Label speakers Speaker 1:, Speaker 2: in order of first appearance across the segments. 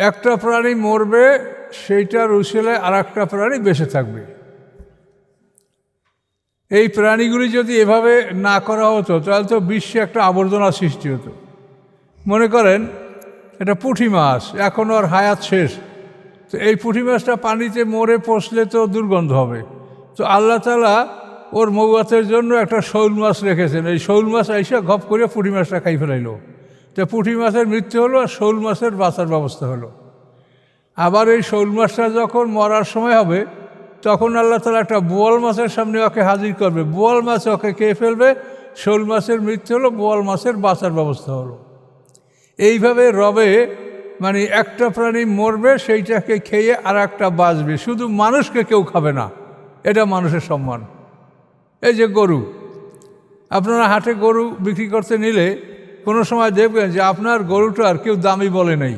Speaker 1: একটা প্রাণী মরবে, সেইটার উসিলায় আর একটা প্রাণী বেঁচে থাকবে। এই প্রাণীগুলি যদি এভাবে না করা হতো তাহলে তো বিশ্বে একটা আবর্জনা সৃষ্টি হতো। মনে করেন এটা পুঁটি মাছ, এখনও আর হায়াত শেষ, তো এই পুঁটি মাছটা পানিতে মরে পচলে তো দুর্গন্ধ হবে। তো আল্লাহ তাআলা ওর মৌয়াতের জন্য একটা শৌল মাছ রেখেছেন। এই শৌল মাছ এসে ঘপ করে পুঁটি মাছটা খাই ফেলাইলো, তো পুঁটি মাছের মৃত্যু হলো আর শৌল মাছের বাঁচার ব্যবস্থা হলো। আবার এই শৌল মাছটা যখন মরার সময় হবে তখন আল্লাহ তাআলা একটা বোয়াল মাছের সামনে ওকে হাজির করবে, বোয়াল মাছ ওকে খেয়ে ফেলবে, শৌল মাছের মৃত্যু হলো, বোয়াল মাছের বাঁচার ব্যবস্থা হলো। এইভাবে রবে মানে একটা প্রাণী মরবে, সেইটাকে খেয়ে আর একটা বাঁচবে, শুধু মানুষকে কেউ খাবে না, এটা মানুষের সম্মান। এই যে গরু, আপনারা হাটে গরু বিক্রি করতে নিলে কোনো সময় দেখবেন যে আপনার গরুটার কেউ দামই বলে নাই।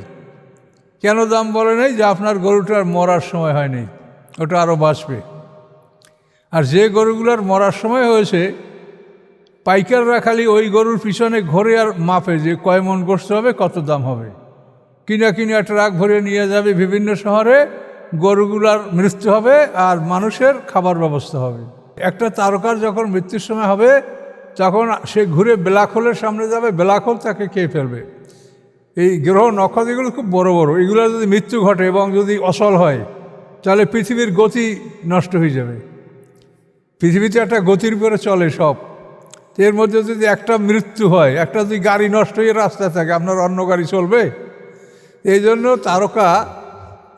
Speaker 1: কেন দাম বলে নাই? যে আপনার গরুটার মরার সময় হয়নি, ওটা আরও বাঁচবে। আর যে গরুগুলোর মরার সময় হয়েছে, পাইকাররা খালি ওই গরুর পিছনে ঘোরে আর মাপে যে কয় মন গোশত হবে, কত দাম হবে, কিনা ট্রাক ভরে নিয়ে যাবে বিভিন্ন শহরে, গরুগুলার মৃত্যু হবে আর মানুষের খাবার ব্যবস্থা হবে। একটা তারকার যখন মৃত্যুর সময় হবে তখন সে ঘুরে ব্ল্যাক হোলের সামনে যাবে, ব্ল্যাক হোল তাকে খেয়ে ফেলবে। এই গ্রহ নক্ষত্রগুলো খুব বড় বড়, এগুলো যদি মৃত্যু ঘটে এবং যদি অচল হয় তাহলে পৃথিবীর গতি নষ্ট হয়ে যাবে। পৃথিবীতে একটা গতির উপরে চলে সব, এর মধ্যে যদি একটা মৃত্যু হয়, একটা যদি গাড়ি নষ্ট হয়ে রাস্তায় থাকে, আপনার অন্য গাড়ি চলবে? এই জন্য তারকা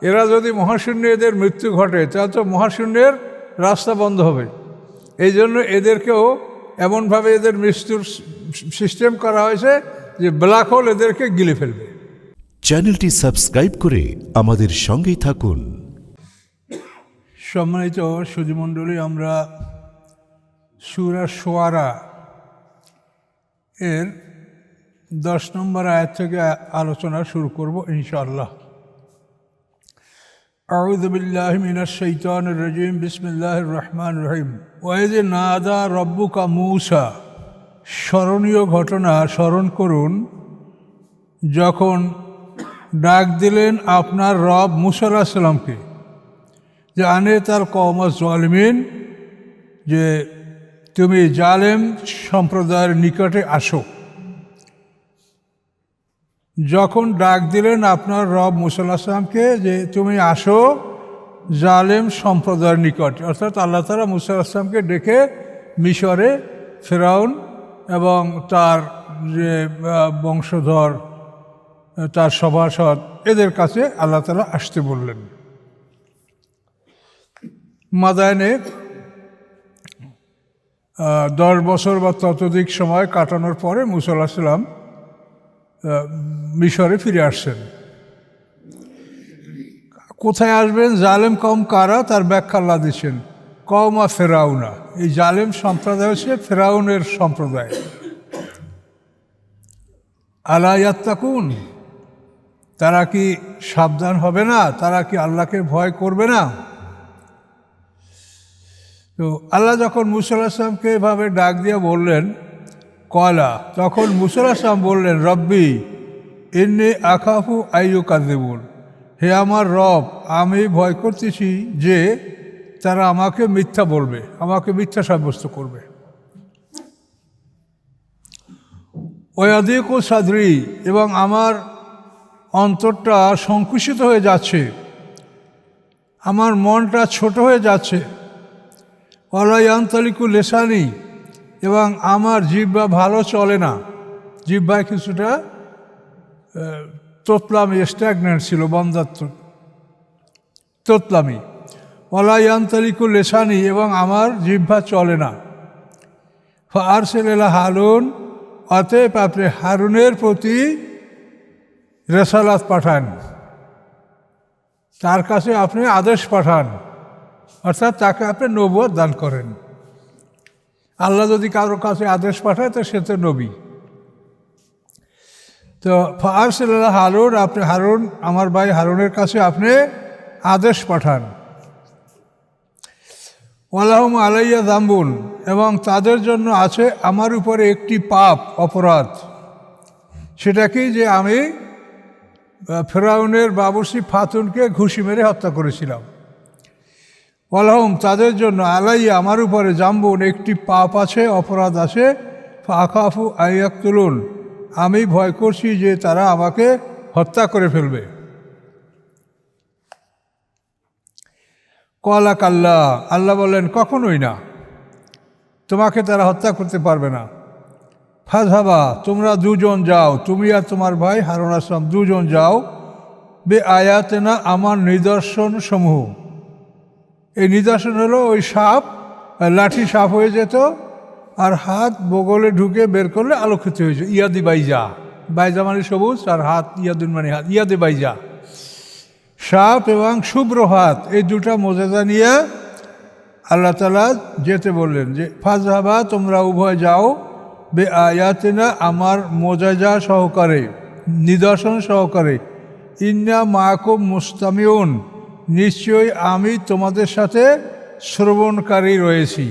Speaker 1: এরা যদি মহাশূন্যে এদের মৃত্যু ঘটে তাহলে তো মহাশূন্যের রাস্তা বন্ধ হবে। এই জন্য এদেরকেও এমনভাবে এদের মৃত্যুর সিস্টেম করা হয়েছে যে ব্ল্যাক হোল এদেরকে গিলে ফেলবে।
Speaker 2: চ্যানেলটি সাবস্ক্রাইব করে আমাদের সঙ্গেই থাকুন।
Speaker 1: সম্মানিত সুধীমণ্ডলী, আমরা সূরা শুআরা এর 10 নম্বর আয়াত থেকে আলোচনা শুরু করব ইনশাআল্লাহ। আউযু বিল্লাহি মিনাশ শাইতানির রাজিম, বিসমিল্লাহির রহমানির রহিম। ওয়াইয নাদা রব্বুকা মূসা, স্মরণীয় ঘটনা স্মরণ করুন যখন ডাক দিলেন আপনার রব মূসা আলাইহিস সালামকে, যে আনে তার কওম জালিমিন, যে তুমি জালেম সম্প্রদায়ের নিকটে আসো। যখন ডাক দিলেন আপনার রব মূসা আলাইহিস সালামকে যে তুমি আসো জালেম সম্প্রদায়ের নিকটে, অর্থাৎ আল্লাহ তাআলা মূসা আলাইহিস সালামকে ডেকে মিশরে ফেরাউন এবং তার যে বংশধর, তার সভাসদ, এদের কাছে আল্লাহ তাআলা আসতে বললেন। মাদায়েনে 10 বছর বা ততোধিক সময় কাটানোর পরে মূসা আলাইহিস সালাম মিশরে ফিরে আসছেন। কোথায় আসবেন? জালেম কওম কারা, তার ব্যাখ্যা আল্লাহ দিচ্ছেন, কওমা ফেরাউনা। এই জালেম সম্প্রদায় হচ্ছে ফেরাউনের সম্প্রদায়। আলা ইয়াত্তাকুন, তারা কি সাবধান হবে না? তারা কি আল্লাহকে ভয় করবে না? তো আল্লাহ যখন মূসা আলাইহিস সালামকে এভাবে ডাক দিয়ে বললেন কলা, তখন মূসা আলাইহিস সালাম বললেন রব্বি ইন্নী আখাফু আইয়ুকাযযিবুন, হে আমার রব, আমি ভয় করতেছি যে তারা আমাকে মিথ্যা বলবে, আমাকে মিথ্যা সাব্যস্ত করবে। ওয়াদিকু সাদরি, এবং আমার অন্তরটা সংকুচিত হয়ে যাচ্ছে, আমার মনটা ছোট হয়ে যাচ্ছে। ওয়ালা ইয়ানতালিকু লিসানি, এবং আমার জিহ্বা ভালো চলে না, জিহ্বায় কিছুটা তোতলামি, স্ট্যাগনেন্ট ছিল, বন্ধাত্ম তোতলামি। ওয়ালা ইয়ানতালিকু লিসানি, এবং আমার জিহ্বা চলে না। ফাআরসিল ইলা হারুন, অতএব আপনি হারুনের প্রতি রেসালাত পাঠান, তার কাছে আপনি আদেশ পাঠান, অর্থাৎ তাকে আপনি নবুয়ত দান করেন। আল্লাহ যদি কারোর কাছে আদেশ পাঠায় তো সে তো নবী। তো ফাআরসিল ইলা হারুন, আপনি হারুন, আমার ভাই হারুনের কাছে আপনি আদেশ পাঠান। ওয়ালাহুম আলাইয়া যামবুন, এবং তাদের জন্য আছে আমার উপরে একটি পাপ, অপরাধ। সেটা কি? যে আমি ফেরাউনের বাবুর্চি ফাতুনকে ঘুষি মেরে হত্যা করেছিলাম। ওয়ালাহুম তাদের জন্য আলাইয়া আমার উপরে জাম্বুন একটি পাপ আছে, অপরাধ আছে, ফাখাফু আইয়াকতুলুন আমি ভয় করছি যে তারা আমাকে হত্যা করে ফেলবে। কলা কাল্লা আল্লাহ বললেন কখনোই না, তোমাকে তারা হত্যা করতে পারবে না। ফাযহাবা তোমরা দুজন যাও, তুমি আর তোমার ভাই হারুন আসলাম দুজন যাও, বে আয়াতেনা আমার নিদর্শন সমূহ। এই নিদর্শন হলো ওই সাপ, লাঠি সাপ হয়ে যেত আর হাত বগলে ঢুকে বের করলে আলোকিত হয়েছে। ইয়াদি বাইজা, বাইজা মানে সবুজ আর হাত ইয়াদুন মানে হাত, ইয়াদে বাইজা সাপ এবং শুভ্র হাত, এই দুটা মোজেজা নিয়ে আল্লাহ তাআলা যেতে বললেন যে ফাযহাবা তোমরা উভয় যাও, বে আয়াতিনা আমার মোজেজা সহকারে, নিদর্শন সহকারে, ইন্না মাকুম মুস্তামিউন নিশ্চয়ই আমি তোমাদের সাথে শ্রবণকারী রয়েছি,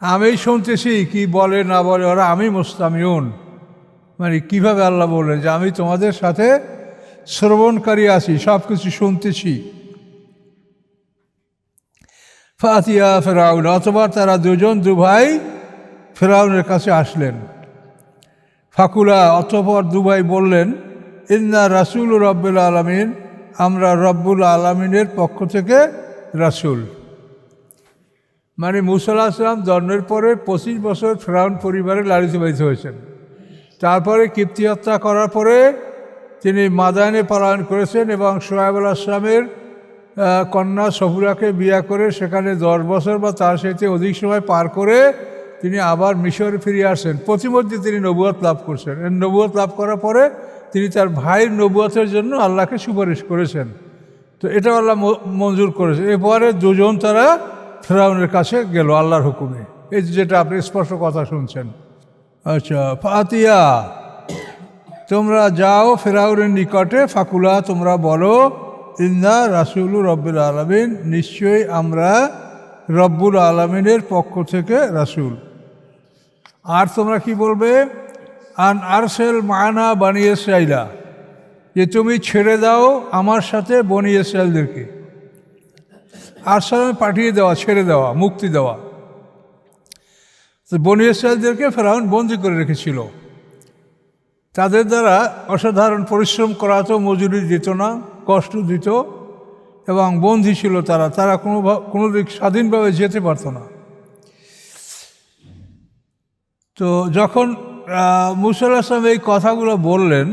Speaker 1: আমি শুনতেছি কি বলে না বলে ওরা, আমি মুস্তামিউন মানে কীভাবে আল্লাহ বললেন যে আমি তোমাদের সাথে শ্রবণকারী আছি, সব কিছু শুনতেছি। ফাতিয়া ফেরাউন অথবা তারা দুজন দুভাই ফেরাউনের কাছে আসলেন। ফাকুলা অতঃপর দুভাই বললেন ইন্না রাসূল রব্বুল আলামিন আমরা রব্বুল আলামিনের পক্ষ থেকে রাসূল। মানে মূসা আলাইহিস সালাম জন্মের পরে 25 বছর ফেরাউন পরিবারে লালিত পালিত হয়েছেন। তারপরে কীর্তি হত্যা করার পরে তিনি মাদায়েনে পলায়ন করেছেন এবং শুআয়ব আলাইহিস সালামের কন্যা সফুরাকে বিয়ে করে সেখানে 10 বছর বা তার সাথে অধিক সময় পার করে তিনি আবার মিশরে ফিরে আসেন। প্রতিমধ্যে তিনি নবুয়ত লাভ করছেন। নবুয়ত লাভ করার পরে তিনি তার ভাইয়ের নবুয়তের জন্য আল্লাহকে সুপারিশ করেছেন। তো এটা আল্লাহ মঞ্জুর করেছে। এরপরে দুজন তারা ফেরাউনের কাছে গেল আল্লাহর হুকুমে, এই যেটা আপনি স্পষ্ট কথা শুনছেন। আচ্ছা, ফাতিয়া তোমরা যাও ফেরাউনের নিকটে, ফাকুলা তোমরা বলো ইন্না রাসূলু রব্বুল আলামিন নিশ্চয়ই আমরা রব্বুল আলামিনের পক্ষ থেকে রাসূল। আর তোমরা কি বলবে আন আরসেল মানা বনি ইসরাঈলা যে তুমি ছেড়ে দাও আমার সাথে বনি ইসরাঈলদেরকে। আরসালামে পাঠিয়ে দেওয়া, ছেড়ে দেওয়া, মুক্তি দেওয়া। তো বনি ইসরাঈলদেরকে ফেরাউন বন্দি করে রেখেছিল, তাদের দ্বারা অসাধারণ পরিশ্রম করাতো, মজুরি দিত না, কষ্ট দিত এবং বন্দী ছিল তারা, তারা কোনো দিক স্বাধীনভাবে যেতে পারত না। তো যখন মূসা আলাইহিস সালাম এই কথাগুলো বললেন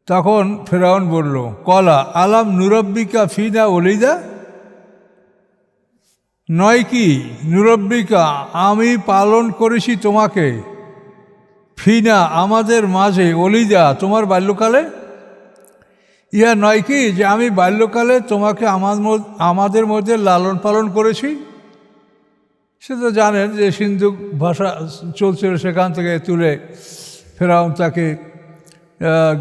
Speaker 1: তখন ফেরাউন বলল কলা আলাম নুরব্বিকা ফিনা ওলিদা, নয় কি নুরব্বিকা আমি পালন করেছি তোমাকে, ফিনা আমাদের মাঝে, ওলিদা তোমার বাল্যকালে, ইহা নয় কি যে আমি বাল্যকালে তোমাকে আমাদের মধ্যে লালন পালন করেছি। সে তো জানেন যে সিন্ধুক ভাষা চলছিল, সেখান থেকে তুলে ফেরাউন তাকে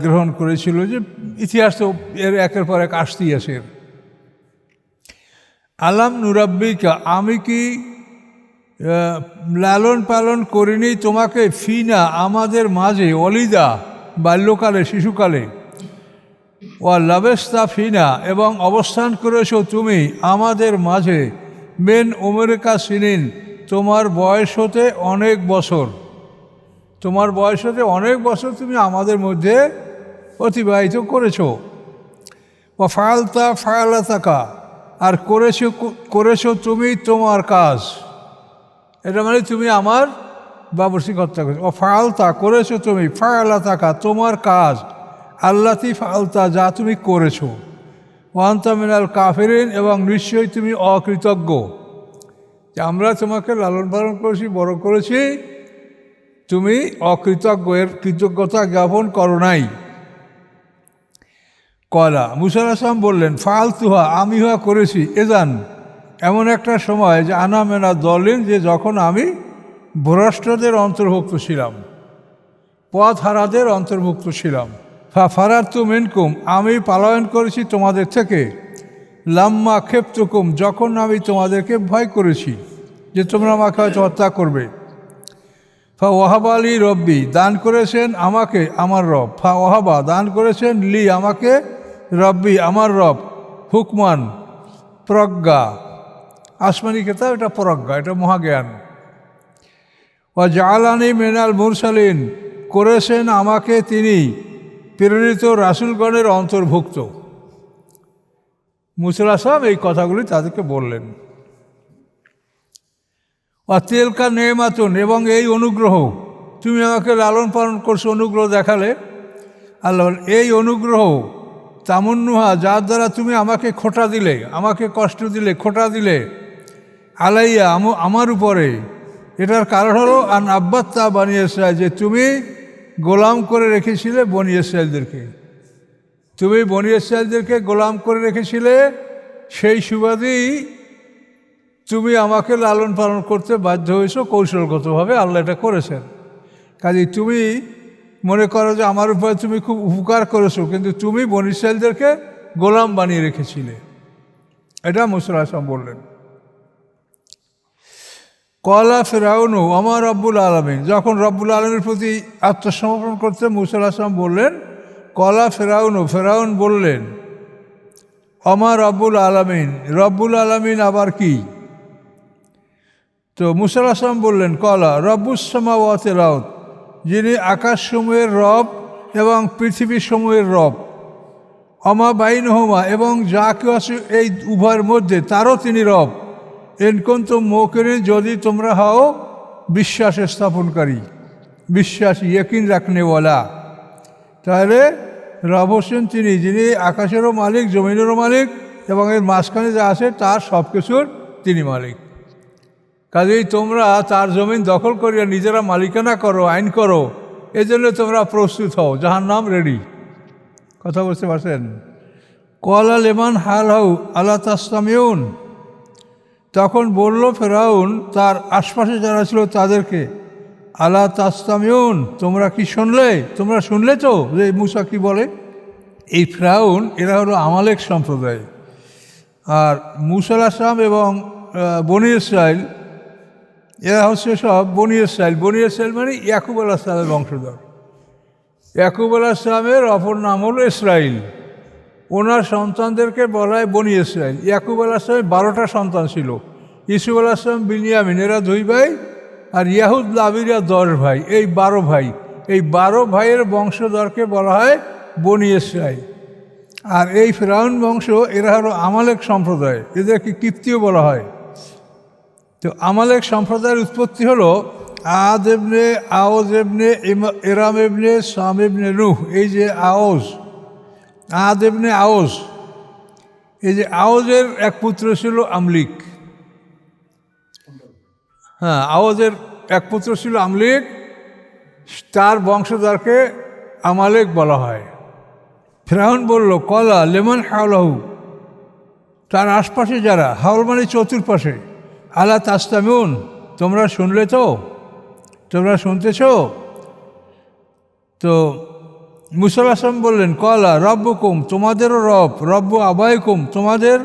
Speaker 1: গ্রহণ করেছিল, যে ইতিহাস তো এর একের পর এক আসতেই আছে। আলাম নুরাব্বিকা আমি কি লালন পালন করিনি তোমাকে, ফিনা আমাদের মাঝে, অলিদা বাল্যকালে, শিশুকালে, ও লাবেস্তা ফিনা এবং অবস্থান করেছো তুমি আমাদের মাঝে, মেন ওমরেকা সিনিন তোমার বয়স হতে অনেক বছর, তোমার বয়স হতে অনেক বছর তুমি আমাদের মধ্যে অতিবাহিত করেছো। ও ফায়ালতা ফায়ালাতাকা আর করেছো তুমি তোমার কাজ, এটা মানে তুমি আমার বাবুর্চি হত্যা করেছো। ও ফায়ালতা করেছো তুমি, ফায়ালাতাকা তোমার কাজ, আল্লাতি ফায়ালতা যা তুমি করেছো, ওয়ান্তা মিনাল কাফিরিন এবং নিশ্চয়ই তুমি অকৃতজ্ঞ, যে আমরা তোমাকে লালন পালন করেছি, বড় করেছি, তুমি অকৃতজ্ঞ, এর কৃতজ্ঞতা জ্ঞাপন করো নাই। কলা মূসা আলাইহিস সালাম বললেন ফালতুহা আমি হওয়া করেছি, এজান এমন একটা সময় যে আনা মেনা দলিন যে যখন আমি ভ্রষ্টদের অন্তর্ভুক্ত ছিলাম, পথ হারাদের অন্তর্ভুক্ত ছিলাম। ফারারতু মিনকুম আমি পলায়ন করেছি তোমাদের থেকে, লাম্মা খেপ্তুকুম যখন আমি তোমাদেরকে ভয় করেছি যে তোমরা আমাকে হয়তো হত্যা করবে। ফা ওয়াহাবা লি রব্বি, দান করেছেন আমাকে আমার রব। ফা ওয়াহাবা, দান করেছেন লি আমাকে, রব্বি আমার রব, হুকমান প্রজ্ঞা, আসমানি কেতাব, এটা প্রজ্ঞা, এটা মহাজ্ঞান। ওয়া জাআলানি মিনাল মুরসালিন, করেছেন আমাকে তিনি প্রেরিত রাসূলগণের অন্তর্ভুক্ত। মুসা আলাইহিস সালাম এই কথাগুলি তাদেরকে বললেন। অতেলকা নেমাতুন, এবং এই অনুগ্রহ, তুমি আমাকে লালন পালন করছো, অনুগ্রহ দেখালে আল্লাহ, এই অনুগ্রহ তামন্নুহা, যার দ্বারা তুমি আমাকে খোঁটা দিলে, আমাকে কষ্ট দিলে, খোঁটা দিলে, আলাইয়া আমার উপরে, এটার কারণ হলো আন আব্বাত্তা বনী ইসরাইল, যে তুমি গোলাম করে রেখেছিলে বনী ইসরাইলদেরকে, তুমি বনী ইসরাইলদেরকে গোলাম করে রেখেছিলে, সেই সুবাদেই তুমি আমাকে লালন পালন করতে বাধ্য হয়েছো কৌশলগতভাবে, আল্লাহ এটা করেছেন। কাজেই তুমি মনে করো যে আমার উপরে তুমি খুব উপকার করেছো, কিন্তু তুমি বনী ইসরাইলদেরকে গোলাম বানিয়ে রেখেছিলে। এটা মুসা আলাইহিস সালাম বললেন। কলা ফেরাউনু আমার রব্বুল আলমিন, যখন রব্বুল আলমীর প্রতি আত্মসমর্পণ করতে মুসা আলাইহিস সালাম বললেন, কলা ফেরাউনু, ফেরাউন বললেন, আমার রব্বুল আলমিন, রব্বুল আলমিন আবার কি? তো মুসা আলাইহিস সালাম বললেন, কলা রব্বুস সামাওয়াতি ওয়াল আরদ, যিনি আকাশসমূহের রব এবং পৃথিবীসমূহের রব, অমা বাইনহুমা, এবং যা কেউ আছে এই উভয়ের মধ্যে তারও তিনি রব, এনকুনতুম মুকিনিন, যদি তোমরা হও বিশ্বাস স্থাপনকারী, বিশ্বাসী, ইয়াকিন রাখনেওয়ালা। তাহলে রব হোসেন তিনি, যিনি আকাশেরও মালিক, জমিনেরও মালিক, এবং এর মাঝখানে যা আছে তার সব কিছুর তিনি মালিক। কাজেই তোমরা তার জমিন দখল করিয়া নিজেরা মালিকানা করো, আইন করো, এই জন্য তোমরা প্রস্তুত হও, জাহান্নাম রেডি। কথা বুঝতে পারছেন? কলা লেমান হাল হাউ আলা তাসতামিউন, তখন বলল ফেরাউন তার আশপাশে যারা ছিল তাদেরকে, আলা তাসতামিউন, তোমরা কি শুনলে? তোমরা শুনলে তো যে মুসা কি বলে? এই ফেরাউন এরা হলো আমালেক সম্প্রদায়, আর মুসা আলাইহিস সালাম এবং বনী ইসরাইল এরা হচ্ছে সব বনী ইসরাইল। বনী ইসরাইল মানে ইয়াকুব আলাইহিস সালামের বংশধর। ইয়াকুব আলাইহিস সালামের অপর নাম হলো ইসরাইল, ওনার সন্তানদেরকে বলা হয় বনী ইসরাইল। ইয়াকুব আলাইহিস সালামের 12টা সন্তান ছিল, ইউসুফ আলাইহিস সালাম, বিনিয়ামিন, এরা 2 ভাই, আর ইয়াহুদ লাবিরা 10 ভাই, এই 12 ভাই। এই 12 ভাইয়ের বংশধরকে বলা হয় বনী ইসরাইল। আর এই ফেরাউন বংশ এরা হলো আমালেক সম্প্রদায়, এদেরকে কিপ্তিও বলা হয়। তো আমালেক সম্প্রদায়ের উৎপত্তি হলো আদ ইবনে আওজ ইবনে এরাম ইবনে সাম ইবনে নূহ। এই যে আওজ, আদ ইবনে আওজ, এই যে আওজের এক পুত্র ছিল আমলিক। হ্যাঁ, আওজের এক পুত্র ছিল আমলিক, তার বংশধরকে আমালেক বলা হয়। ফেরাউন বলল, কলা লেমন হাওলাহু, তার আশপাশে যারা, হাওল মানে চতুর্পাশে, আলা তাসতামিউন, তোমরা শুনলে তো, তোমরা শুনতেছ তো? মুসা আলাইহিস সালাম বললেন, কলা রব্বুকুম, তোমাদেরও রব, রব্বু আবাইকুম, তোমাদের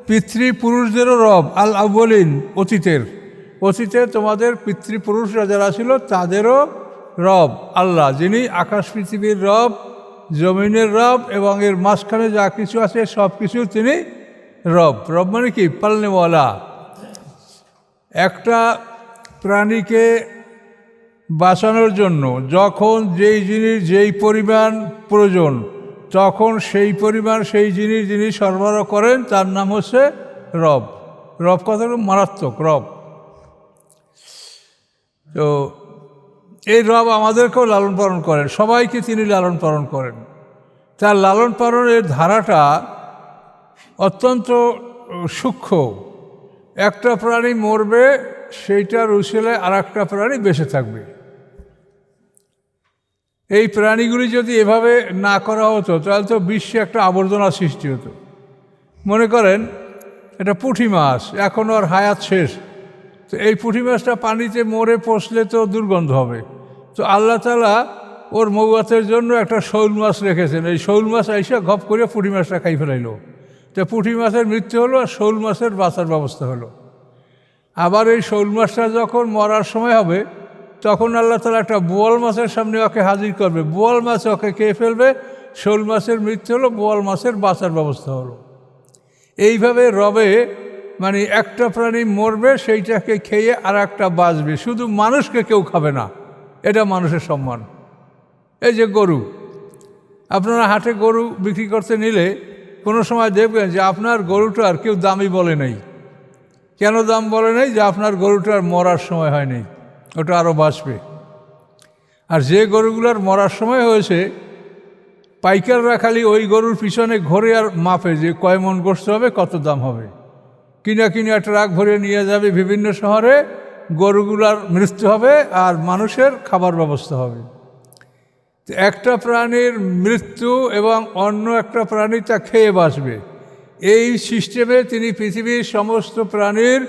Speaker 1: পিতৃপুরুষদেরও রব, আল আউ্বালিন, অতীতে তোমাদের পিতৃপুরুষরা যারা ছিল তাদেরও রব আল্লাহ, যিনি আকাশ পৃথিবীর রব, জমিনের রব, এবং এর মাঝখানে যা কিছু আছে সব কিছু তিনি রব। রব মানে কি? পালনেওয়ালা। একটা প্রাণীকে বাঁচানোর জন্য যখন যেই জিনিস যেই পরিমাণ প্রয়োজন, তখন সেই পরিমাণ সেই জিনিস যিনি সরবরাহ করেন তার নাম হচ্ছে রব। রব কথাটা মারাত্মক, রব। তো এই রব আমাদেরকেও লালন পালন করেন, সবাইকে তিনি লালন পালন করেন। তার লালন পালনের ধারাটা অত্যন্ত সূক্ষ্ম। একটা প্রাণী মরবে, সেইটার উসিলায় আর একটা প্রাণী বেঁচে থাকবে। এই প্রাণীগুলি যদি এভাবে না করা হতো তাহলে তো বিশ্বে একটা আবর্জনা সৃষ্টি হতো। মনে করেন এটা পুঁটি মাছ, এখন ওর হায়াত শেষ, তো এই পুঁটি মাছটা পানিতে মরে পচলে তো দুর্গন্ধ হবে। তো আল্লাহ তাআলা ওর মৌয়াতের জন্য একটা শৌল মাছ রেখেছেন, এই শৌল মাছ আইসা ঘপ করে পুঁটি মাছটা খাই ফেলাইল। তো পুঁটি মাছের মৃত্যু হলো, আর শৌল মাছের বাঁচার ব্যবস্থা হলো। আবার এই শৌল মাছটা যখন মরার সময় হবে তখন আল্লাহ তাআলা একটা বোয়াল মাছের সামনে ওকে হাজির করবে, বোয়াল মাছ ওকে খেয়ে ফেলবে, শোল মাছের মৃত্যু হলো, বোয়াল মাছের বাঁচার ব্যবস্থা হলো। এইভাবে রবে মানে একটা প্রাণী মরবে, সেইটাকে খেয়ে আর একটা বাঁচবে, শুধু মানুষকে কেউ খাবে না, এটা মানুষের সম্মান। এই যে গরু, আপনারা হাটে গরু বিক্রি করতে নিলে কোনো সময় দেখবেন যে আপনার গরুটার কেউ দামই বলে নাই। কেন দাম বলে নাই? যে আপনার গরুটার মরার সময় হয়নি, ওটা আরও বাঁচবে। আর যে গরুগুলোর মরার সময় হয়েছে, পাইকাররা খালি ওই গরুর পিছনে ঘোরে আর মাপে যে কয় মন গোস্ত হবে, কত দাম হবে, কিনা ট্রাক ভরে নিয়ে যাবে বিভিন্ন শহরে, গরুগুলার মৃত্যু হবে আর মানুষের খাবার ব্যবস্থা হবে। একটা প্রাণীর মৃত্যু এবং অন্য একটা প্রাণী তা খেয়ে বাঁচবে, এই সিস্টেমে তিনি পৃথিবীর সমস্ত প্রাণীর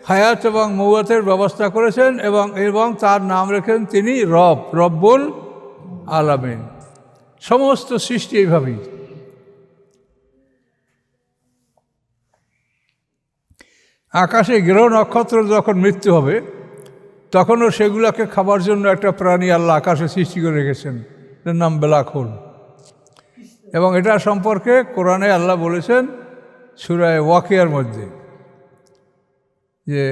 Speaker 1: হায়াত এবং মৌয়াতের ব্যবস্থা করেছেন এবং তার নাম রেখেন তিনি রব্বুল আলামিন। সমস্ত সৃষ্টি এইভাবেই। আকাশে গ্রহ নক্ষত্র যখন মৃত্যু হবে, তখনও সেগুলোকে খাবার জন্য একটা প্রাণী আল্লাহ আকাশে সৃষ্টি করে রেখেছেন, এর নাম ব্ল্যাক হোল। এবং এটা সম্পর্কে কোরআনে আল্লাহ বলেছেন সূরা ওয়াকিয়ার মধ্যে যে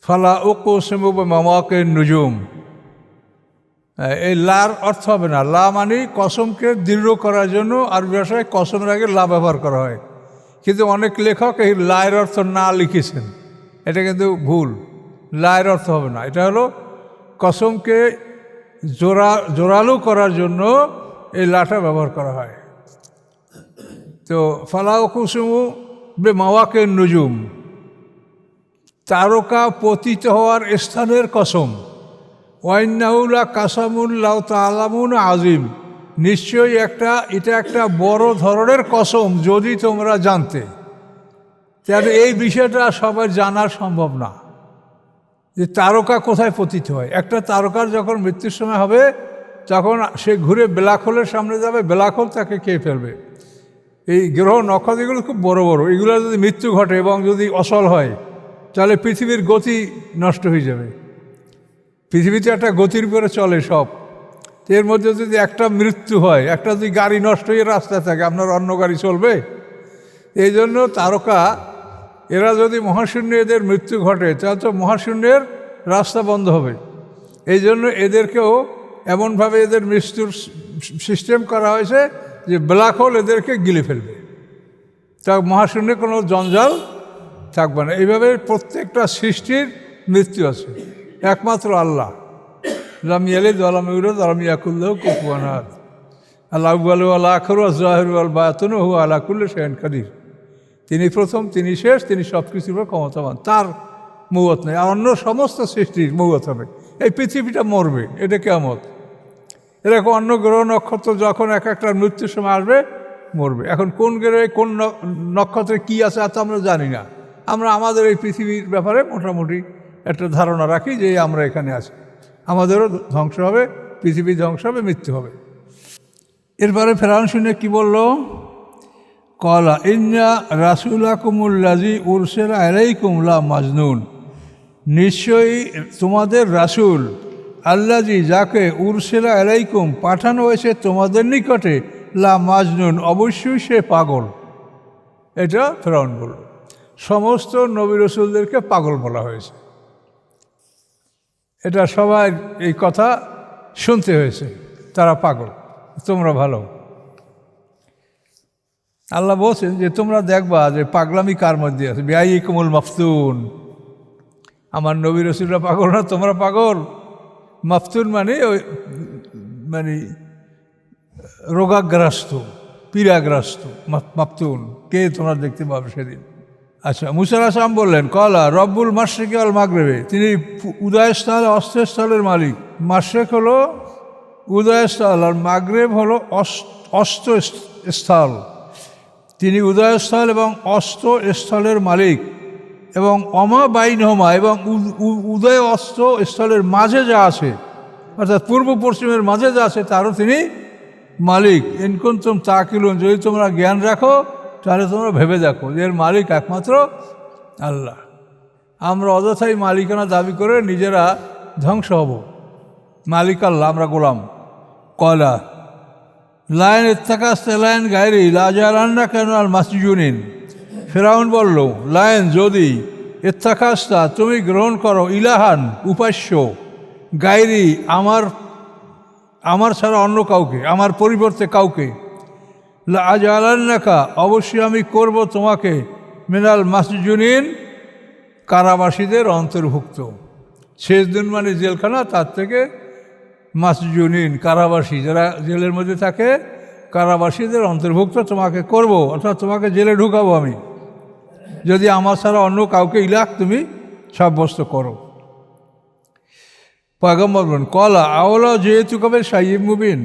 Speaker 1: ফালা উকসিমু বিমাওয়াকিন নুজুম। এই লার অর্থ হবে না, লা মানে কসমকে দৃঢ় করার জন্য আরবি ভাষায় কসমের আগে লা ব্যবহার করা হয়, কিন্তু অনেক লেখক এই লায়ের অর্থ না লিখেছেন, এটা কিন্তু ভুল। লায়ের অর্থ হবে না, এটা হলো কসমকে জোরালো করার জন্য এই লাটা ব্যবহার করা হয়। তো ফালা উকসিমু বিমাওয়াকিন নুজুম, তারকা পতিত হওয়ার স্থানের কসম। ওয়াইন্নাহু লাকাসামুন লাউ তাআলামুন আযীম, নিশ্চয়ই এটা একটা বড় ধরনের কসম যদি তোমরা জানতে। তাহলে এই বিষয়টা সবার জানা সম্ভব না যে তারকা কোথায় পতিত হয়। একটা তারকার যখন মৃত্যুর সময় হবে, তখন সে ঘুরে ব্ল্যাক হোলের সামনে যাবে, ব্ল্যাক হোল তাকে খেয়ে ফেলবে। এই গ্রহ নক্ষত্রগুলো খুব বড় বড়, এগুলো যদি মৃত্যু ঘটে এবং যদি অচল হয়, তাহলে পৃথিবীর গতি নষ্ট হয়ে যাবে। পৃথিবীতে একটা গতির উপরে চলে সব, এর মধ্যে যদি একটা মৃত্যু হয়, একটা যদি গাড়ি নষ্ট হয়ে রাস্তায় থাকে, আপনার অন্য গাড়ি চলবে? এই জন্য তারকা এরা যদি মহাশূন্যে এদের মৃত্যু ঘটে, তাহলে তো মহাশূন্যের রাস্তা বন্ধ হবে। এই জন্য এদেরকেও এমনভাবে এদের মৃত্যুর সিস্টেম করা হয়েছে যে ব্ল্যাক হোল এদেরকে গিলে ফেলবে, তা মহাশূন্যে কোনো জঞ্জাল থাকবে না। এইভাবে প্রত্যেকটা সৃষ্টির মৃত্যু আছে, একমাত্র আল্লাহ লাম ইয়ালিদ ওয়া লাম ইউলাদ ওয়া লাম ইয়াকুল লাহু কুফুয়ান আহাদ। আল্লাহু ওয়াল আখিরু ওয়াজ যাহিরু ওয়াল বাতিনু হুয়া আলা কুল্লি শাইইন কাদির। তিনি প্রথম, তিনি শেষ, তিনি সব কিছুর উপর ক্ষমতাবান, তার মৌত নেই। আর অন্য সমস্ত সৃষ্টির মৌত হবে। এই পৃথিবীটা মরবে, এটা কিয়ামত। এরকম অন্য গ্রহ নক্ষত্র যখন এক একটার মৃত্যুর সময় আসবে, মরবে। এখন কোন গ্রহে কোন নক্ষত্রে কী আছে তা আমরা জানি না। আমরা আমাদের এই পৃথিবীর ব্যাপারে মোটামুটি একটা ধারণা রাখি যে আমরা এখানে আছি, আমাদেরও ধ্বংস হবে, পৃথিবী ধ্বংস হবে, মৃত্যু হবে। এরপরে ফেরাউন শুনে কি বলল? কলা ইন্না রাসূলাকুমুল্লাযী উরসিলা আলাইকুম লা মাজনুন, নিশ্চয়ই তোমাদের রাসূল আল্লাযী যাকে উরসিলা আলাইকুম পাঠানো হয়েছে তোমাদের নিকটে, লা মাজনুন অবশ্যই সে পাগল। এটা ফেরাউন বলল। সমস্ত নবী রাসূলদেরকে পাগল বলা হয়েছে, এটা সবাই এই কথা শুনতে হয়েছে, তারা পাগল, তোমরা ভালো। আল্লাহ বলছেন যে তোমরা দেখবা যে পাগলামি কার মধ্যে আছে। বিআইকুমুল মাফতুন, আমার নবী রাসূলরা পাগল না, তোমরা পাগল। মাফতুন মানে মানে রোগাগ্রস্ত, পীড়াগ্রস্ত, মাফতুন কে তোমরা দেখতে পাবে সেদিন। আচ্ছা, মুসা আলাইহিস সালাম বললেন কলা রব্বুল মাশরিকি ওয়াল মাগরিবি, তিনি উদয়স্থল অস্তস্থলের মালিক। মাশরিক হলো উদয়স্থল আর মাগরিব হলো অস্তস্থল। তিনি উদয়স্থল এবং অস্ত স্থলের মালিক, এবং অমা বাইনহমা, এবং উদয় অস্ত স্থলের মাঝে যা আছে, অর্থাৎ পূর্ব পশ্চিমের মাঝে যা আছে, তারও তিনি মালিক। ইনকুনতুম তাকিলুন, যদি তোমরা জ্ঞান রাখো তাহলে তোমরা ভেবে দেখো যে এর মালিক একমাত্র আল্লাহ। আমরা অযথাই মালিকানা দাবি করে নিজেরা ধ্বংস হব। মালিক আল্লাহ, আমরা গোলাম। কয়লা লাইন ইত্তাকাস্তে লাইন গায়রি লাজালান্না কেন আল মাসজুনিন। ফেরাউন বলল, লাইন যদি ইত্তাকাস্তা তুমি গ্রহণ করো, ইলাহান উপাস্য, গায়রি আমার ছাড়া অন্য কাউকে, আমার পরিবর্তে কাউকে, লাজালান্নাকা অবশ্যই আমি করব তোমাকে, মিনাল মাসজুনিন কারাবাসীদের অন্তর্ভুক্ত। শেষ দিন মানে জেলখানা, তার থেকে মাসজুনিন কারাবাসী, যারা জেলের মধ্যে থাকে কারাবাসীদের অন্তর্ভুক্ত তোমাকে করব, অর্থাৎ তোমাকে জেলে ঢুকাবো আমি, যদি আমার ছাড়া অন্য কাউকে ইলাহ তুমি সাব্যস্ত করো। পয়গম্বর বলেন, কলা আওলা যেহেতু কবে সাইয়্যিব মুবিন,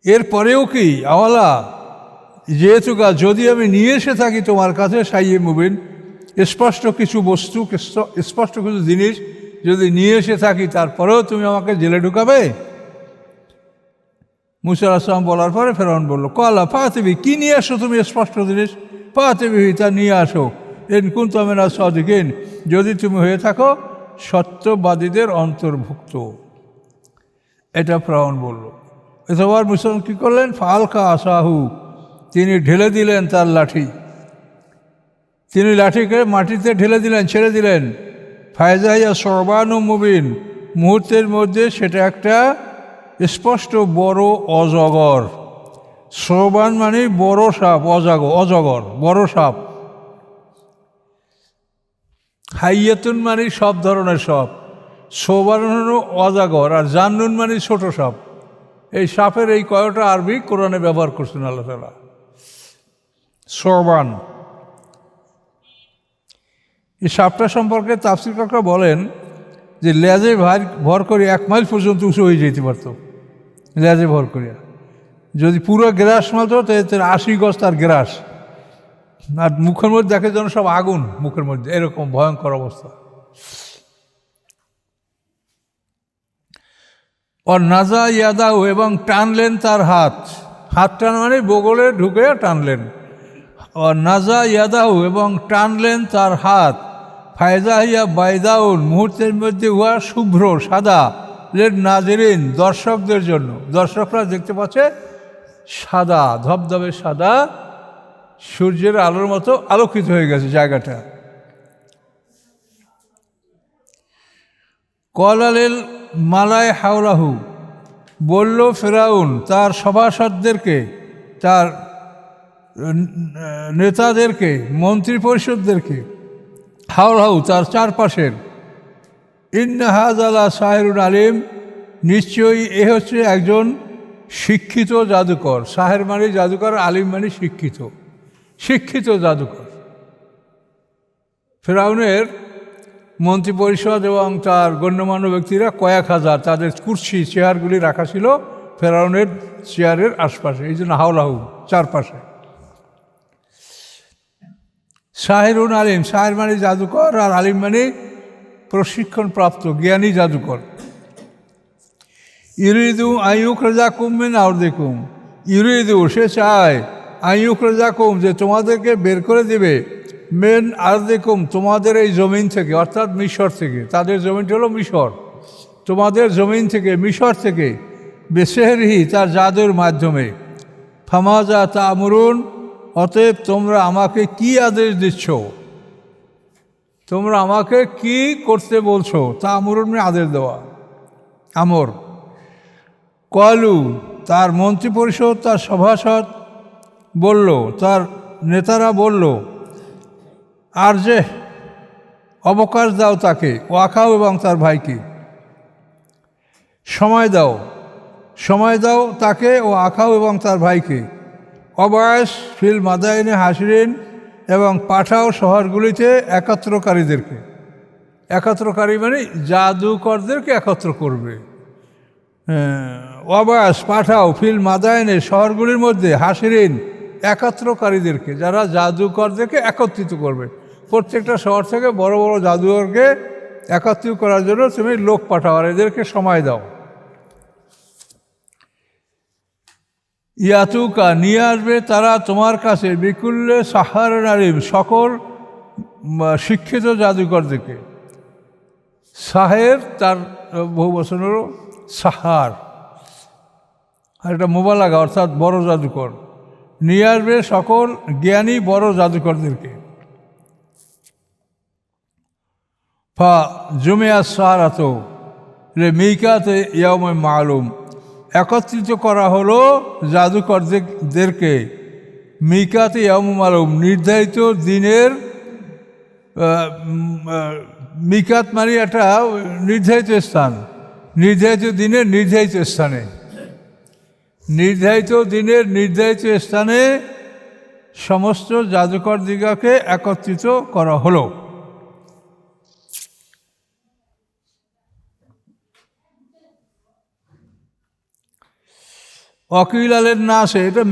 Speaker 1: এরপরেও কি আওয়ালা যেহেতু যদি আমি নিয়ে এসে থাকি তোমার কাছে সাইয়্যিব মুবিন, স্পষ্ট কিছু বস্তু, স্পষ্ট কিছু জিনিস যদি নিয়ে এসে থাকি, তারপরেও তুমি আমাকে জেলে ঢুকাবে। মুসা আলাইহিস সালাম বলার পরে ফেরাউন বলল, কলা ফাতিবি, কি নিয়ে আসো তুমি স্পষ্ট জিনিস, ফাতিবি তা নিয়ে আসো, ইন কুনতুম মিনাস সাদিকিন, যদি তুমি হয়ে থাকো সত্যবাদীদের অন্তর্ভুক্ত। এটা ফেরাউন বলল। এতবার মুসলমান কী করলেন, ফালকা আসাহু, তিনি ঢেলে দিলেন তার লাঠি, তিনি লাঠিকে মাটিতে ঢেলে দিলেন, ছেড়ে দিলেন। ফায়জাইয়া সরবানু মুবিন, মুহূর্তের মধ্যে সেটা একটা স্পষ্ট বড় অজগর। সরবান মানে বড় সাপ, অজগর বড় সাপ। হাইয়াতুন মানে সব ধরনের সাপ, সরবান হলো অজগর, আর জান্নুন মানে ছোট সাপ। এই সাপের এই কয়টা আরবি কোরআনে ব্যবহার করছেন আল্লাহ তাআলা। সরবান, এই সাপটা সম্পর্কে তাফসীরকাররা বলেন যে লেজে ভর করে 1 মাইল পর্যন্ত উঁচু হয়ে যেতে পারত, লেজে ভর করিয়া। যদি পুরো গ্রাস মারতো তাহলে 80 গজ তার গ্রাস, আর মুখের মধ্যে দেখে যেন সব আগুন মুখের মধ্যে, এরকম ভয়ঙ্কর অবস্থা। আর নাজা ইয়াদাউ, এবং টানলেন তার হাত, হাত টান মানে বগলে ঢুকে টানলেন। আর নাজা ইয়াদাউ, এবং টানলেন তার হাত, ফায়দা হিয়া বাইদাউন, মুহূর্তের মধ্যে উহা শুভ্র সাদা, লেন নাজেরিন, দর্শকদের জন্য, দর্শকরা দেখতে পাচ্ছে সাদা ধবধবে সাদা, সূর্যের আলোর মতো আলোকিত হয়ে গেছে জায়গাটা। কলালেল মালায় হাওলাহু, বলল ফেরাউন তার সভাসদদেরকে, তার নেতাদেরকে, মন্ত্রী পরিষদদেরকে, হাওলাহু তার চারপাশের, ইন্না হাযালা সাহিরুন আলিম, নিশ্চয়ই এ হচ্ছে একজন শিক্ষিত জাদুকর। সাহের মানে জাদুকর, আলিম মানে শিক্ষিত, শিক্ষিত জাদুকর। ফেরাউনের মন্ত্রী পরিষদ এবং তার গণ্যমান্য ব্যক্তিরা কয়েক হাজার, তাদের কুর্সি চেয়ারগুলি রাখা ছিল ফেরাউনের চেয়ারের আশপাশে, এই জন্য হাওলাহু চারপাশে। সাহিরুন আলিম, সাহের মানে জাদুকর, আর আলিম মানে প্রশিক্ষণপ্রাপ্ত জ্ঞানী জাদুকর। ইউরিদু আইয়ুক রাজাকুম মিন আরদিকুম, ইউরিদু সে চায়, আইয়ুক রাজাকুম যে তোমাদেরকে বের করে দিবে, মেন আরদিকুম তোমাদের এই জমিন থেকে, অর্থাৎ মিশর থেকে, তাদের জমিনটা হলো মিশর, তোমাদের জমিন থেকে, মিশর থেকে, বেসেহরিহি তার জাদুর মাধ্যমে, ফামাজা তা'মুরুন, অতএব তোমরা আমাকে কি আদেশ দিচ্ছ, তোমরা আমাকে কি করতে বলছো। তা'মুরুন মানে আদেশ দেওয়া, আমর। কলু তার মন্ত্রী পরিষদ, তার সভাসদ বলল, তার নেতারা বলল, আর যে অবকাশ দাও তাকে, ওয়াখাও এবং তার ভাইকে, সময় দাও, সময় দাও তাকে, ও আখাও এবং তার ভাইকে, অবয়াস ফিল মাদাইনে হাসিরিন, এবং পাঠাও শহরগুলিতে একত্রকারীদেরকে। একত্রকারী মানে জাদুকরদেরকে একত্র করবে। অবয়াস পাঠাও ফিল মাদাইনে শহরগুলির মধ্যে, হাসিরিন একত্রকারীদেরকে, যারা জাদুকরদেরকে একত্রিত করবে। প্রত্যেকটা শহর থেকে বড় বড় জাদুকরকে একত্রিত করার জন্য তুমি লোক পাঠাও, আর এদেরকে সময় দাও। ইয়াতুকা নিয়ে আসবে তারা তোমার কাছে, বিকুল্লে সাহার নারিম সকল শিক্ষিত জাদুকরদেরকে, সাহের তার বহু বছর হলো সাহার, আর এটা মোবালাগা অর্থাৎ বড় জাদুকর, নিয়ে আসবে সকল জ্ঞানী বড় জাদুকরদেরকে। ফা জুমিয়া সাহারাত রে মিকাতে ইয়াউমে মালুম, একত্রিত করা হলো জাদুকরদেরকে মিকাতে ইয়াউমে মালুম, নির্ধারিত দিনের। মিকাত মানে একটা নির্ধারিত স্থান, নির্ধারিত দিনের নির্ধারিত স্থানে, নির্ধারিত দিনের নির্ধারিত স্থানে সমস্ত জাদুকর দিগকে একত্রিত করা হলো। অকিল আলের নাসে, এটা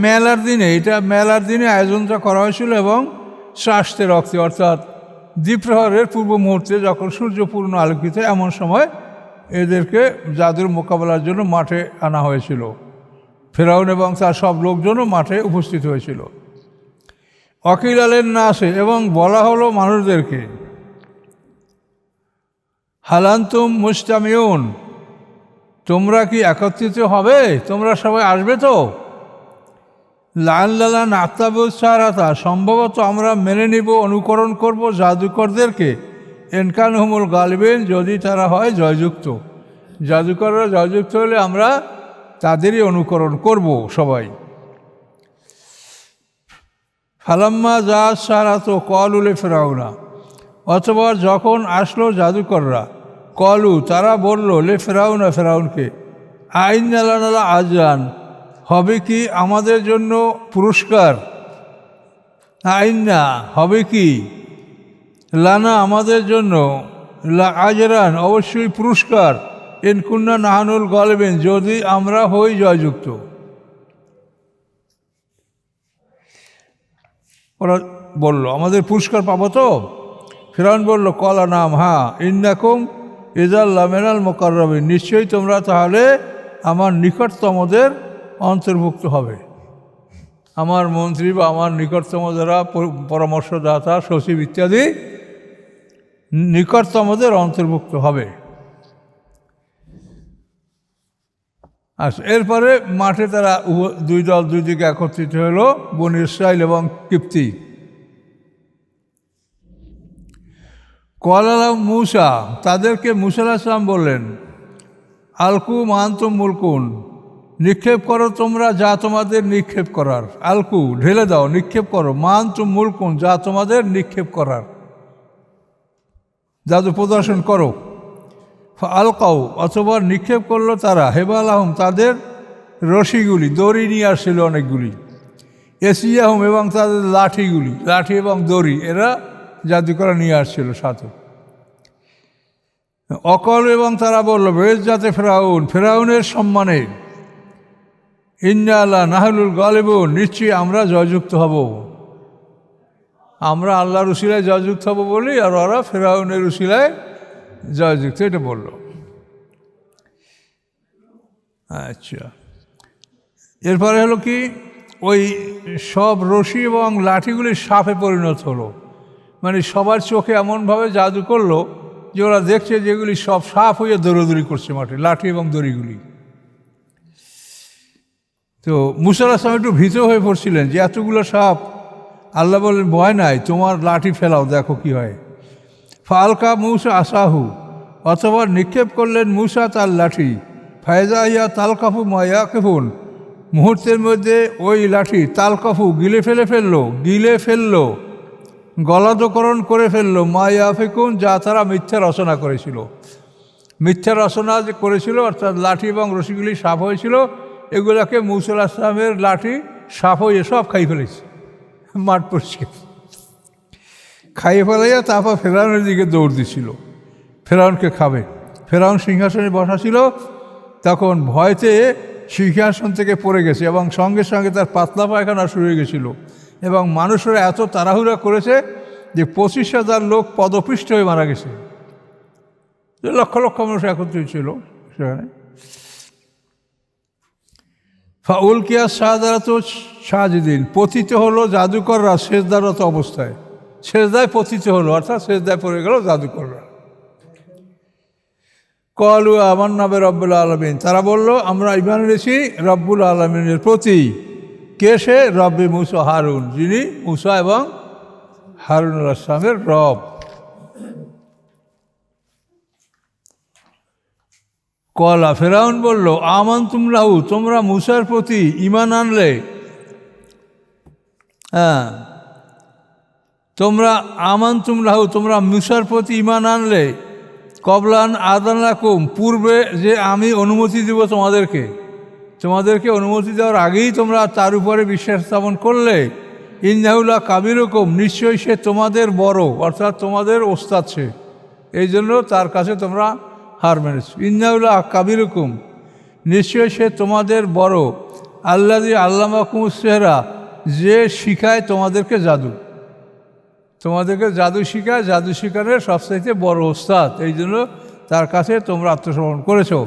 Speaker 1: মেলার দিনে আয়োজনটা করা হয়েছিল এবং শ্রাষ্টের রক্তে অর্থাৎ দ্বিপ্রহরের পূর্ব মুহূর্তে যখন সূর্য পূর্ণ আলোকিত, এমন সময় এদেরকে জাদুর মোকাবেলার জন্য মাঠে আনা হয়েছিল। ফেরাউন এবং তার সব লোকজনও মাঠে উপস্থিত হয়েছিল। অকিল আলের নাসে, এবং বলা হলো মানুষদেরকে, হালান্তুম মুস্তামিউন, তোমরা কি একত্রিত হবে? তোমরা সবাই আসবে তো? লাল্লালা নাতাবুল সারাতা, সম্ভবত আমরা মেনে নিব, অনুকরণ করব জাদুকরদেরকে। এনকান হুমুল গালিবেন, যদি তারা হয় জয়যুক্ত। জাদুকররা জয়যুক্ত হলে আমরা তাদেরই অনুকরণ করব সবাই। ফালাম্মা যা সারাত কলুলে ফেরাউনা, অথবা যখন আসলো জাদুকররা, কলু তারা বলল, লে ফেরাউনা ফেরাউনকে, আইন নালা আজরান, হবে কি আমাদের জন্য পুরস্কার? আইনা হবে কি, লানা আমাদের জন্য, লা আজরান অবশ্যই পুরস্কার, এনকুন্না নাহানুল গলবেন যদি আমরা হই জয়যুক্ত। ওরা বলল আমাদের পুরস্কার পাবো তো? ফেরাউন বলল, কলা নাম, হ্যাঁ, ইন্নাকুম ইজাল্লা মেনাল মুকাররাবিন, নিশ্চয়ই তোমরা তাহলে আমার নিকটতমদের অন্তর্ভুক্ত হবে। আমার মন্ত্রী বা আমার নিকটতম যারা পরামর্শদাতা, সচিব ইত্যাদি নিকটতমদের অন্তর্ভুক্ত হবে। আচ্ছা, এরপরে মাঠে তারা দুই দল দুই দিকে একত্রিত হলো, বনী ইসরাইল এবং কিপ্তি। কলালা মূসা, তাদেরকে মূসা আলাইহিস সালাম বললেন, আলকু মানতুম মুলকুন, নিক্ষেপ করো তোমরা যা তোমাদের নিক্ষেপ করার। আলকু ঢেলে দাও, নিক্ষেপ করো। মানতুম মুলকুন, যা তোমাদের নিক্ষেপ করার, জাদু প্রদর্শন করো। আলকাউ, অথবা নিক্ষেপ করলো তারা, হেবাল আহম, তাদের রশিগুলি, দড়ি নিয়ে আসছিল অনেকগুলি। এসিয়াহম, এবং তাদের লাঠিগুলি, লাঠি এবং দড়ি এরা জাদুকরা নিয়ে আসছিল সাথে। অকল, এবং তারা বলল, বেশ যাতে ফেরাউন, ফেরাউনের সম্মানে, ইন্না আল্লাহ নাহলুল গালিবুন, নিশ্চয়ই আমরা জয়যুক্ত হব। আমরা আল্লাহর উসিলায় জয়যুক্ত হব বলি, আর ওরা ফেরাউনের উসিলায় জয়যুক্ত, এটা বলল। আচ্ছা, এরপরে হলো কি, ওই সব রশি এবং লাঠিগুলি সাপে পরিণত হলো। মানে সবার চোখে এমনভাবে জাদু করলো যে ওরা দেখছে যেগুলি সব সাপ হয়ে দৌড়াদৌড়ি করছে মাঠে, লাঠি এবং দড়িগুলি। তো মূসা আলাইহিস সালাম একটু ভীত হয়ে পড়ছিলেন যে এতগুলো সাপ। আল্লাহ বললেন, ভয় নাই, তোমার লাঠি ফেলাও, দেখো কি হয়। ফালকা মূসা আসাহু, অথবা নিক্ষেপ করলেন মূসা তার লাঠি। ফায়জা ইয়া তালকাফু মায়া কেফুন, মুহূর্তের মধ্যে ওই লাঠি তালকাফু গিলে ফেললো, গলাদকরণ করে ফেললো, মায়া ফেকুন, যা তারা মিথ্যা রচনা করেছিল। মিথ্যা রচনা যে করেছিল, অর্থাৎ লাঠি এবং রশিগুলি সাপ হয়েছিল, এগুলোকে মূসা আলাইহিস সালামের লাঠি সাপ হয়ে সব খাই ফেলেছে, মাঠ পরিষ্কার খাইয়ে ফেলাইয়া তারপর ফেরাউনের দিকে দৌড় দিছিল, ফেরাউনকে খাবে। ফেরাউন সিংহাসনে বসা ছিল, তখন ভয়তে সিংহাসন থেকে পড়ে গেছে এবং সঙ্গে সঙ্গে তার পাতলা পায়খানা শুরু হয়ে গেছিল। এবং মানুষেরা এত তাড়াহুড়া করেছে যে 25,000 লোক পদপিষ্ট হয়ে মারা গেছে। লক্ষ লক্ষ মানুষ একত্রিত ছিল সেখানে। ফাউল কিয়া সাদারাত সাজিদিন, পতিত হলো জাদুকররা সেজদারত অবস্থায়, সেজদায় পতিত হলো, অর্থাৎ সেজদায় পড়ে গেল জাদুকররা। কলু আমান্না বে রব্বুল আলমিন, তারা বলল আমরা ঈমান এনেছি রব্বুল আলমিনের প্রতি। কে সে? রব্বে মুসা হারুন, যিনি মুসা এবং হারুন আলাইহিস সালামের রব। কলা ফেরাউন বলল আমানতুম লাহু, তোমরা মুসার প্রতি ঈমান আনলে, হ্যাঁ তোমরা আমানতুম লাহু, তোমরা মুসার প্রতি ঈমান আনলে, কবলান আযান লাকুম, পূর্বে যে আমি অনুমতি দেব তোমাদেরকে অনুমতি দেওয়ার আগেই তোমরা তার উপরে বিশ্বাস স্থাপন করলে। ইন্নাহু লা কাবীরুকুম, নিশ্চয়ই সে তোমাদের বড়, অর্থাৎ তোমাদের ওস্তাদ সে, এই জন্য তার কাছে তোমরা হার মেনেছ। ইন্নাহু লা কাবীরুকুম, নিশ্চয়ই সে তোমাদের বড়। আল্লাযী আল্লামাকুমুস সিহরা, যে শিখায় তোমাদেরকে জাদু, শিখায়, জাদু শিখানোর সবচাইতে বড় ওস্তাদ, এই জন্য তার কাছে তোমরা আত্মসমর্পণ করেছো।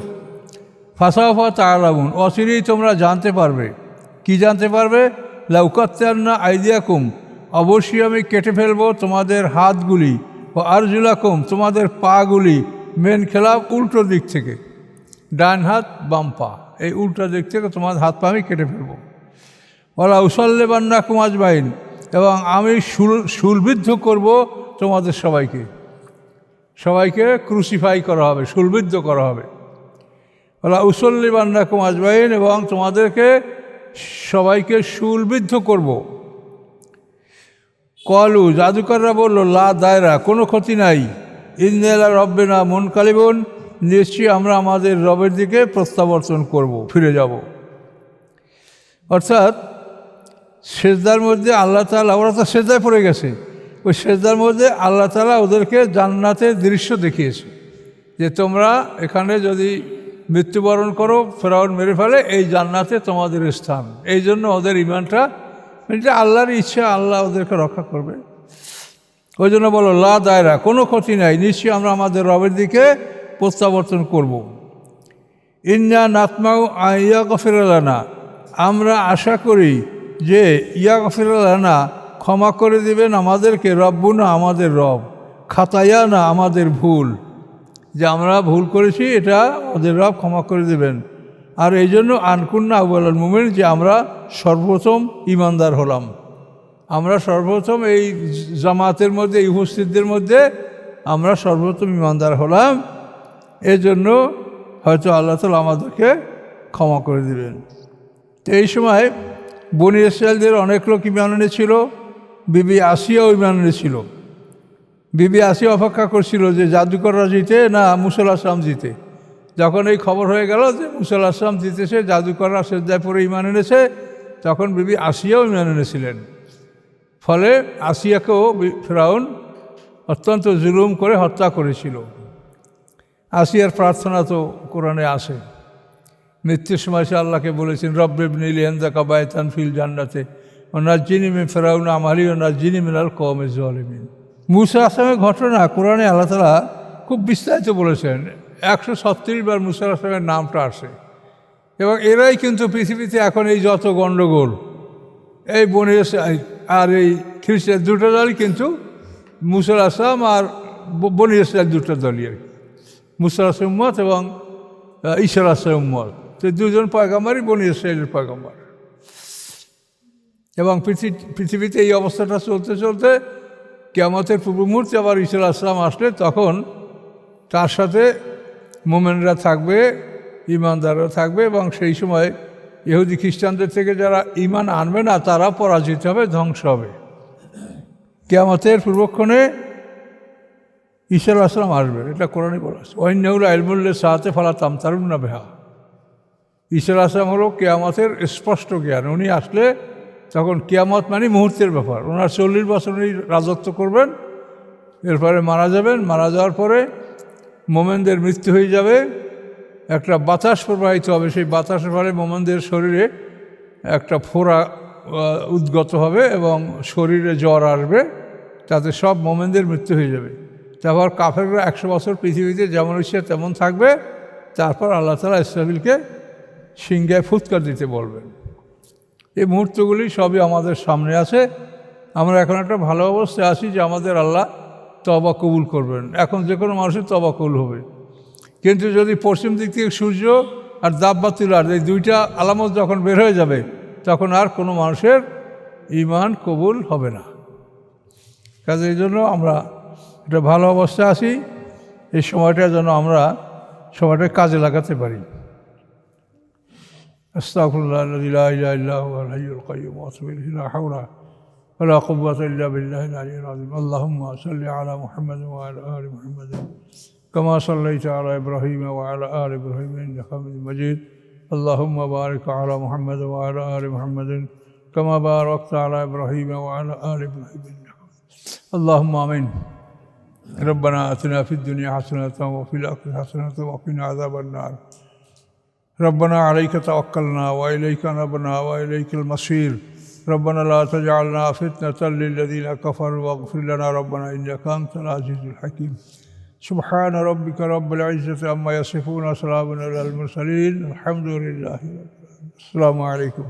Speaker 1: ফাসাওফা তা'লামুন, অচিরেই তোমরা জানতে পারবে। কি জানতে পারবে? লাউকাত্তান্না আইদিয়াকুম, অবশ্যই আমি কেটে ফেলবো তোমাদের হাতগুলি, ও আরজুলাকুম, তোমাদের পাগুলি, মেন খেলাফ, উল্টো দিক থেকে, ডান হাত বাম পা, এই উল্টো দিক থেকে তোমাদের হাত পা আমি কেটে ফেলবো। ওয়ালা উসাল্লিবান্নাকুম আজমাইন, এবং আমি শুলবিদ্ধ করব তোমাদের সবাইকে ক্রুসিফাই করা হবে, শুলবিদ্ধ করা হবে। ওয়ালা উসাল্লিবান্নাকুম আজমাইন, এবং তোমাদেরকে সবাইকে শুলবিদ্ধ করব। কলু, জাদুকররা বলল লা দায়রা, কোনো ক্ষতি নাই। ইন্না রব্বিনা মুনকালিবুন, নিশ্চয়ই আমরা আমাদের রবের দিকে প্রত্যাবর্তন করব, ফিরে যাব। অর্থাৎ সেজদার মধ্যে আল্লাহ তাআলা, ওরা তো সেজদায় পড়ে গেছে, ওই সেজদার মধ্যে আল্লাহ তাআলা ওদেরকে জান্নাতের দৃশ্য দেখিয়েছে, যে তোমরা এখানে যদি মৃত্যুবরণ করো, ফেরাউন মেরে ফেলে, এই জান্নাতে তোমাদের স্থান। এই জন্য ওদের ঈমানটা, এটা আল্লাহর ইচ্ছা, আল্লাহ ওদেরকে রক্ষা করবে। ওই জন্য বলো লা দায়রা, কোনো ক্ষতি নাই, নিশ্চয়ই আমরা আমাদের রবের দিকে প্রত্যাবর্তন করব। ইন্না নাতমাউ আইয়া গফিরালানা, আমরা আশা করি যে ইয়া গফিরালানা, ক্ষমা করে দিবেন আমাদেরকে, রব্বুনা, আমাদের রব, খাতায়া না, আমাদের ভুল, যে আমরা ভুল করেছি এটা আমাদের রব ক্ষমা করে দেবেন। আর এই জন্য আনকুন্না আউয়ালাল মুমিনিন, যে আমরা সর্বপ্রথম ঈমানদার হলাম, আমরা সর্বপ্রথম এই জামাতের মধ্যে, এই উপস্থিতদের মধ্যে আমরা সর্বপ্রথম ঈমানদার হলাম। এই জন্য হয়তো আল্লাহ তাআলা আমাদেরকে ক্ষমা করে দিবেন। তো এই সময় বনী ইসরাঈলদের অনেক লোক ঈমান এনেছিল, বিবি আসিয়াও ঈমান এনেছিল। বিবি আসিয়া অপেক্ষা করছিল যে জাদুকররা জিতে না মুসা আলাইহিস সালাম জিতে। যখন এই খবর হয়ে গেল যে মুসা আলাইহিস সালাম জিতেছে, জাদুকররা সেজদায় পড়ে ঈমান এনেছে, তখন বিবি আসিয়াও ঈমান এনেছিলেন। ফলে আসিয়াকেও ফেরাউন অত্যন্ত জুলুম করে হত্যা করেছিল। আসিয়ার প্রার্থনা তো কোরআনে আসে, মৃত্যুর সময় সে আল্লাহকে বলেছেন রব্বি ইবনিলি ইনদাকা বাইতান ফিল জান্নাতে ওয়া নাজ্জিনি মিন ফিরআউন আমালি ওয়া নাজ্জিনি মিনাল কওমিজ জালিমিন। মুসা আসলামের ঘটনা কোরআনে আল্লাহ তাআলা খুব বিস্তারিত বলেছেন, 136 বার মুসা আসলামের নামটা আসে। এবং এরাই কিন্তু পৃথিবীতে এখন এই যত গণ্ডগোল, এই বনী ইসরাঈল আর এই খ্রিস্টান, দুটো দলই কিন্তু মুসা আসলাম আর বনী ইসরাঈল, দুটো দলই আর কি, মুসা আসলামের উম্মত এবং ঈসা আসলামের উম্মত। তো দুজন পয়গম্বরই বনী ইসরাঈলের পয়গম্বর। এবং পৃথিবীতে এই অবস্থাটা চলতে চলতে কিয়ামতের পূর্ব মুহূর্তে আবার ঈসা আসলাম আসলে, তখন তার সাথে মোমেনরা থাকবে, ঈমানদাররা থাকবে, এবং সেই সময় ইহুদি খ্রিস্টানদের থেকে যারা ঈমান আনবে না তারা পরাজিত হবে, ধ্বংস হবে। কিয়ামতের পূর্বক্ষণে ঈসা আসলাম আসবে, এটা কোরআনে বলা আছে। ওয়াইন্নাহু ইলমুল লিসাআতি ফালা তামতারুন্না বিহা। ঈসা আসলাম হলো কিয়ামতের স্পষ্ট জ্ঞান। উনি আসলে তখন কিয়ামত মানে মুহূর্তের ব্যাপার। ওনার 40 বছর উনি রাজত্ব করবেন, এরপরে মারা যাবেন। মারা যাওয়ার পরে মোমেনদের মৃত্যু হয়ে যাবে, একটা বাতাস প্রবাহিত হবে, সেই বাতাসের ফলে মোমেনদের শরীরে একটা ফোঁড়া উদ্গত হবে এবং শরীরে জ্বর আসবে, তাতে সব মোমেনদের মৃত্যু হয়ে যাবে। তারপর কাফেররা 100 বছর পৃথিবীতে যেমন ইচ্ছে তেমন থাকবে। তারপর আল্লাহ তাআলা ইসরাফিলকে সিংহায় ফুৎকার দিতে বলবেন। এই মুহূর্তগুলি সবই আমাদের সামনে আছে। আমরা এখন একটা ভালো অবস্থায় আছি যে আমাদের আল্লাহ তওবা কবুল করবেন। এখন যে কোনো মানুষের তওবা কবুল হবে। কিন্তু যদি পশ্চিম দিক থেকে সূর্য আর দাব্বাতুল আরদ এই দুইটা আলামত যখন বের হয়ে যাবে তখন আর কোনো মানুষের ঈমান কবুল হবে না। কাজে এই জন্য আমরা একটা ভালো অবস্থায় আছি, এই সময়টা যেন আমরা সময়টা কাজে লাগাতে পারি। আস্তাগফিরুল্লাহ আল্লাযী লা ইলাহা ইল্লা হুয়াল হাইয়ুল কাইয়্যুম ওয়া আতুবু ইলাইহি লা হাওলা ওয়া লা কুওয়াতা ইল্লা বিল্লাহিল আলিয়্যিল আযীম। আল্লাহুম্মা সাল্লি আলা মুহাম্মাদ ওয়া আলা আলি মুহাম্মাদ কামা সাল্লাইতা আলা ইব্রাহিম ওয়া আলা আলি ইব্রাহিম ইন্নাকা হামিদুম মাজিদ। আল্লাহুম্মা বারিক আলা মুহাম্মাদ ওয়া আলা আলি মুহাম্মাদ কামা বারাকতা আলা ইব্রাহিম ওয়া আলা আলি ইব্রাহিম ইন্নাকা আল্লাহুম্মা আমিন। ربنا آتنا في الدنيا حسنة وفي الآخرة حسنة وقنا عذاب النار. ربنا عليك توكلنا وإليك نبنا وإليك المصير. ربنا لا تجعلنا فتنة للذين كفروا واغفر لنا ربنا إنك أنت العزيز الحكيم. سبحان ربك رب العزة عما يصفون وسلام على المرسلين الحمد لله. السلام عليكم.